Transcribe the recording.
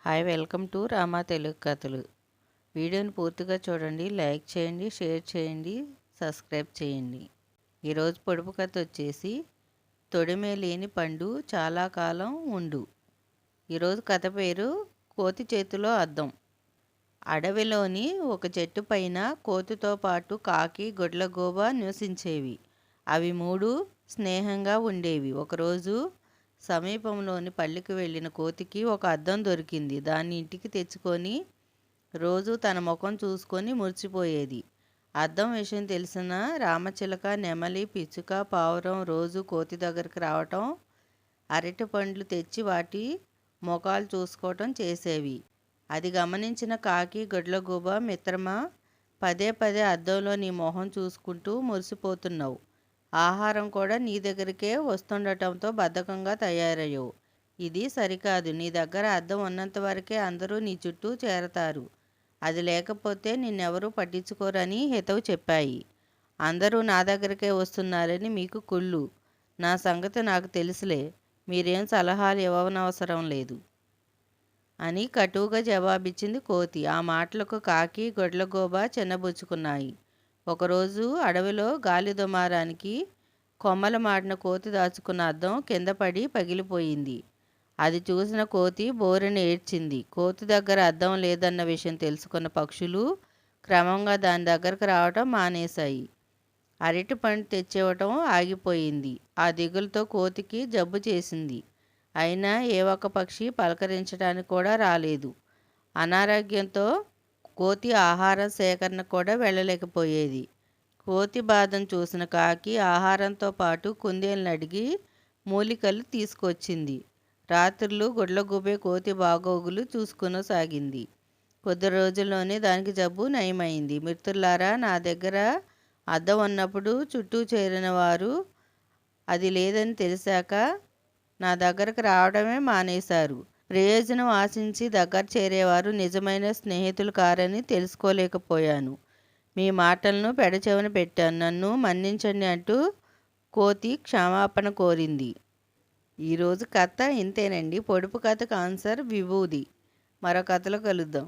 Hi, welcome to Rama Telugu కథలు. వీడియోని పూర్తిగా చూడండి, లైక్ చేయండి, షేర్ చేయండి, సబ్స్క్రైబ్ చేయండి. ఈరోజు పొడుపు కథ వచ్చేసి తొడిమే లేని పండు చాలా కాలం ఉండు. ఈరోజు కథ పేరు కోతి చేతిలో అద్దం. అడవిలోని ఒక చెట్టు పైన కోతితో పాటు కాకి, గుడ్లగూబ నివసించేవి. అవి మూడు స్నేహంగా ఉండేవి. ఒకరోజు సమీపంలోని పల్లెకి వెళ్ళిన కోతికి ఒక అద్దం దొరికింది. దాన్ని ఇంటికి తెచ్చుకొని రోజు తన ముఖం చూసుకొని మురిసిపోయేది. అద్దం విషయం తెలిసిన రామచిలక, నెమలి, పిచ్చుక, పావురం రోజు కోతి దగ్గరికి రావటం, అరటి పండ్లు తెచ్చి వాటి ముఖాలు చూసుకోవటం చేసేవి. అది గమనించిన కాకి, గుడ్లగూబ, మిత్రమా, పదే పదే అద్దంలో నీ మొహం చూసుకుంటూ మురిసిపోతున్నావు. ఆహారం కూడా నీ దగ్గరికే వస్తుండటంతో బద్ధకంగా తయారయ్యావు. ఇది సరికాదు. నీ దగ్గర అద్దం ఉన్నంత వరకే అందరూ నీ చుట్టూ చేరతారు. అది లేకపోతే నిన్నెవరూ పట్టించుకోరని హితవు చెప్పాయి. అందరూ నా దగ్గరికే వస్తున్నారని మీకు కుళ్ళు. నా సంగతి నాకు తెలుసులే. మీరేం సలహాలు ఇవ్వనవసరం లేదు అని కటువుగా జవాబిచ్చింది కోతి. ఆ మాటలకు కాకి, గుడ్లగూబ చిన్నబుచ్చుకున్నాయి. ఒకరోజు అడవిలో గాలి దుమారానికి కొమ్మల మాడిన కోతి దాచుకున్న అద్దం కింద పడి పగిలిపోయింది. అది చూసిన కోతి బోరున ఏడ్చింది. కోతి దగ్గర అద్దం లేదన్న విషయం తెలుసుకున్న పక్షులు క్రమంగా దాని దగ్గరకు రావటం మానేశాయి. అరటి పండు తెచ్చివ్వటం ఆగిపోయింది. ఆ దిగులుతో కోతికి జబ్బు చేసింది. అయినా ఏ ఒక్క పక్షి పలకరించడానికి కూడా రాలేదు. అనారోగ్యంతో కోతి ఆహార సేకరణ కూడా వెళ్ళలేకపోయేది. కోతి బాధను చూసిన కాకి ఆహారంతో పాటు కుందేలను అడిగి మూలికలు తీసుకొచ్చింది. రాత్రులు గుడ్లగూబే కోతి బాగోగులు చూసుకునసాగింది. కొద్ది రోజుల్లోనే దానికి జబ్బు నయమైంది. మిత్రులారా, నా దగ్గర అద్దం ఉన్నప్పుడు చుట్టూ చేరిన వారు అది లేదని తెలిసాక నా దగ్గరకు రావడమే మానేశారు. ప్రయోజనం ఆశించి దగ్గర చేరేవారు నిజమైన స్నేహితులు కారని తెలుసుకోలేకపోయాను. మీ మాటలను పెడచెవిన పెట్టాను. నన్ను మన్నించండి అంటూ కోతి క్షమాపణ కోరింది. ఈరోజు కథ ఇంతేనండి. పొడుపు కథకు ఆన్సర్ విభూది. మరో కథలో కలుద్దాం.